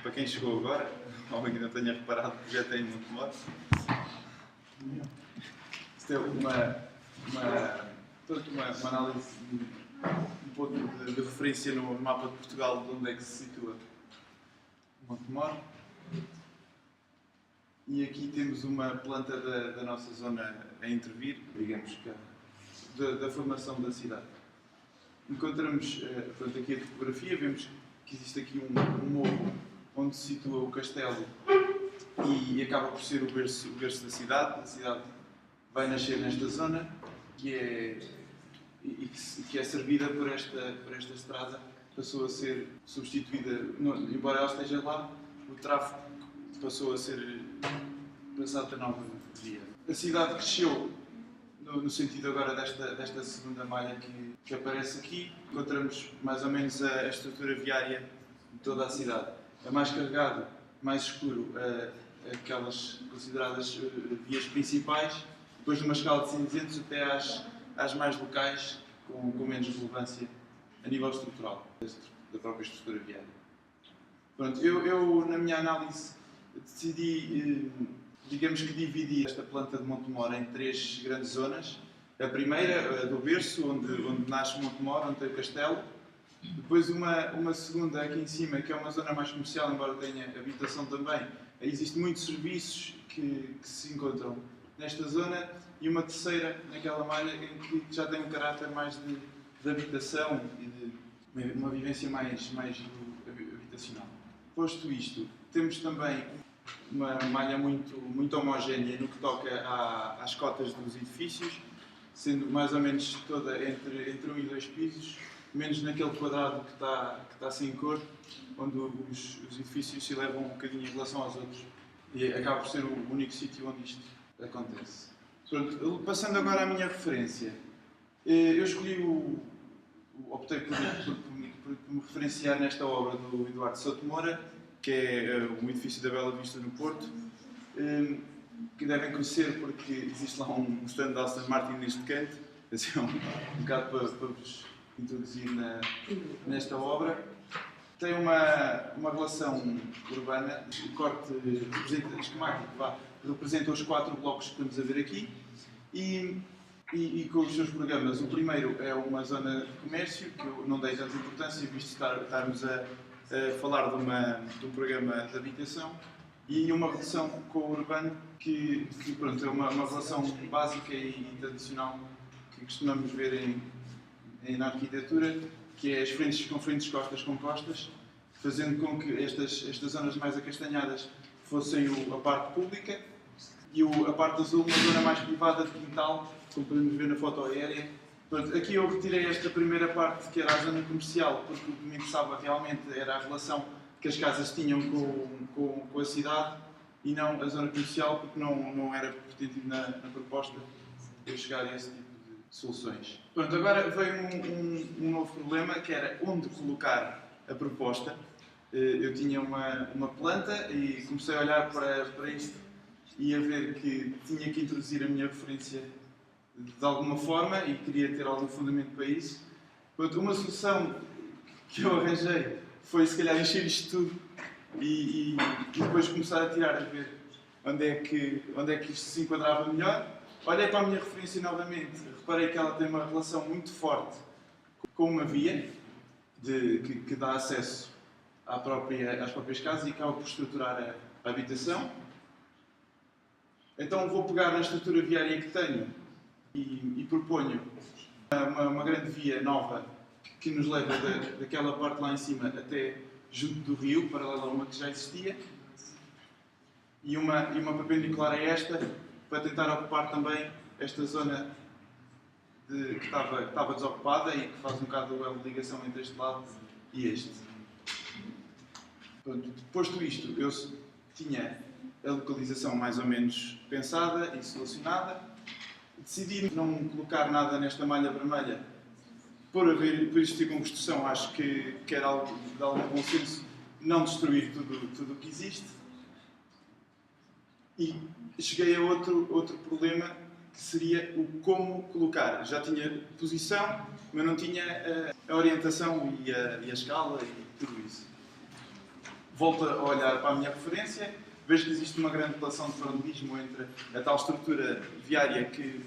Para quem chegou agora, ou que não tenha reparado que já tem muito modo, isto é uma análise, um ponto de referência no mapa de Portugal de onde é que se situa Montemor. E aqui temos uma planta da nossa zona a intervir, digamos que da formação da cidade. Encontramos aqui a topografia, vemos que existe aqui um morro onde se situa o castelo e acaba por ser o berço da cidade. A cidade vai nascer nesta zona que é servida por esta estrada, passou a ser substituída, embora ela esteja lá, o tráfego passou a ser passado para nova via. A cidade cresceu no sentido agora desta segunda malha que aparece aqui. Encontramos mais ou menos a estrutura viária de toda a cidade. É mais carregado, mais escuro, aquelas consideradas vias principais, depois numa escala de 100 até às mais locais, com menos relevância a nível estrutural, da própria estrutura viária. Pronto, eu na minha análise decidi, digamos que dividi esta planta de Montemor em três grandes zonas. A primeira, a do berço, onde nasce Montemor, onde tem o castelo. Depois uma segunda aqui em cima, que é uma zona mais comercial, embora tenha habitação também. Aí existem muitos serviços que se encontram nesta zona. E uma terceira, naquela malha, em que já tem um caráter mais de habitação e de uma vivência mais habitacional. Posto isto, temos também uma malha muito homogénea no que toca às cotas dos edifícios, sendo mais ou menos toda entre 1 e 2 pisos, menos naquele quadrado que está sem cor, onde os edifícios se elevam um bocadinho em relação aos outros. E acaba por ser o único sítio onde isto acontece. Pronto, passando agora à minha referência, eu optei por me referenciar nesta obra do Eduardo Souto Moura, que é um edifício da Bela Vista no Porto, que devem conhecer porque existe lá um stand da Aston Martin neste canto, assim, um bocado para vos introduzir nesta obra. Tem uma relação urbana, o corte esquemático representa os 4 blocos que estamos a ver aqui e com os seus programas. O primeiro é uma zona de comércio, que eu não dei tanta importância, visto estarmos a falar de um programa de habitação, e uma relação com o urbano que pronto, é uma relação básica e tradicional que costumamos ver na arquitetura, que é as frentes com frentes, costas com costas, fazendo com que estas zonas mais acastanhadas fossem a parte pública e a parte azul uma zona mais privada de quintal, como podemos ver na foto aérea. Pronto, aqui eu retirei esta primeira parte, que era a zona comercial, porque o que me interessava realmente era a relação que as casas tinham com a cidade e não a zona comercial, porque não era pretendido na proposta eu chegar a esse tipo de soluções. Pronto, agora veio um novo problema, que era onde colocar a proposta. Eu tinha uma planta e comecei a olhar para isto e a ver que tinha que introduzir a minha referência de alguma forma e queria ter algum fundamento para isso. Pronto, uma solução que eu arranjei foi, se calhar, encher isto tudo e depois começar a tirar, a ver onde é que isto se enquadrava melhor. Olhei para a minha referência novamente, reparei que ela tem uma relação muito forte com uma via que dá acesso às próprias casas e acaba por estruturar a habitação. Então vou pegar na estrutura viária que tenho e proponho uma grande via nova que nos leva daquela parte lá em cima até junto do rio, paralela a uma que já existia, e uma perpendicular a esta, para tentar ocupar também esta zona que estava desocupada e que faz um bocado o elo de ligação entre este lado e este. Pronto, posto isto, eu tinha a localização mais ou menos pensada e solucionada. Decidi não colocar nada nesta malha vermelha por existir com construção. Acho que era algo de algum bom senso não destruir tudo o que existe. E cheguei a outro problema, que seria o como colocar. Já tinha posição, mas não tinha a orientação e a escala e tudo isso. volto a olhar para a minha referência, vejo que existe uma grande relação de paralelismo entre a tal estrutura viária que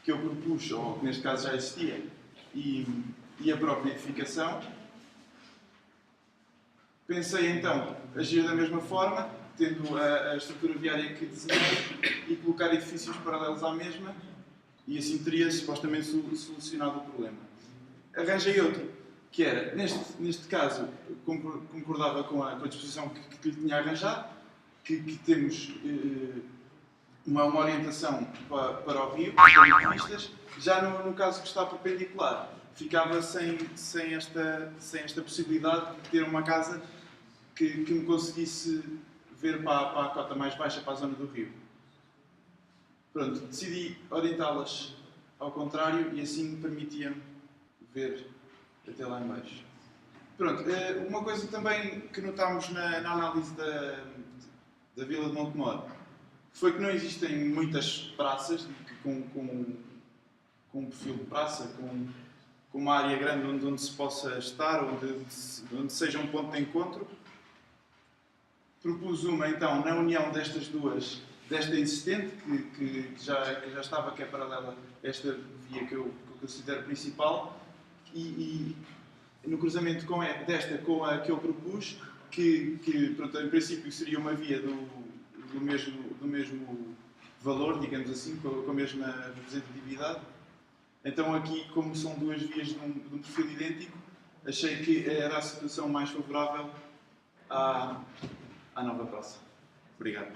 eu propus, ou que neste caso já existia, e a própria edificação. Pensei então agir da mesma forma, tendo a estrutura viária que desenhei e colocar edifícios paralelos à mesma, e assim teria supostamente solucionado o problema. Arranjei outro, que era, neste caso, concordava com a disposição que lhe tinha arranjado, que temos uma orientação para o rio, para as vistas. Já no caso que está perpendicular, ficava sem esta possibilidade de ter uma casa que me conseguisse ver para a cota mais baixa, para a zona do rio. Pronto, decidi orientá-las ao contrário e assim me permitia-me ver até lá em baixo. Pronto, uma coisa também que notámos na análise da Vila de Montemor foi que não existem muitas praças com um perfil de praça, com uma área grande onde se possa estar, onde seja um ponto de encontro. Propus uma, então, na união destas duas, desta existente, que já estava, que é paralela a esta via que eu considero principal, e no cruzamento desta com a que eu propus, que pronto, em princípio seria uma via do mesmo valor, digamos assim, com a mesma representatividade. Então aqui, como são duas vias de um perfil idêntico, achei que era a situação mais favorável à nova praça. Obrigado.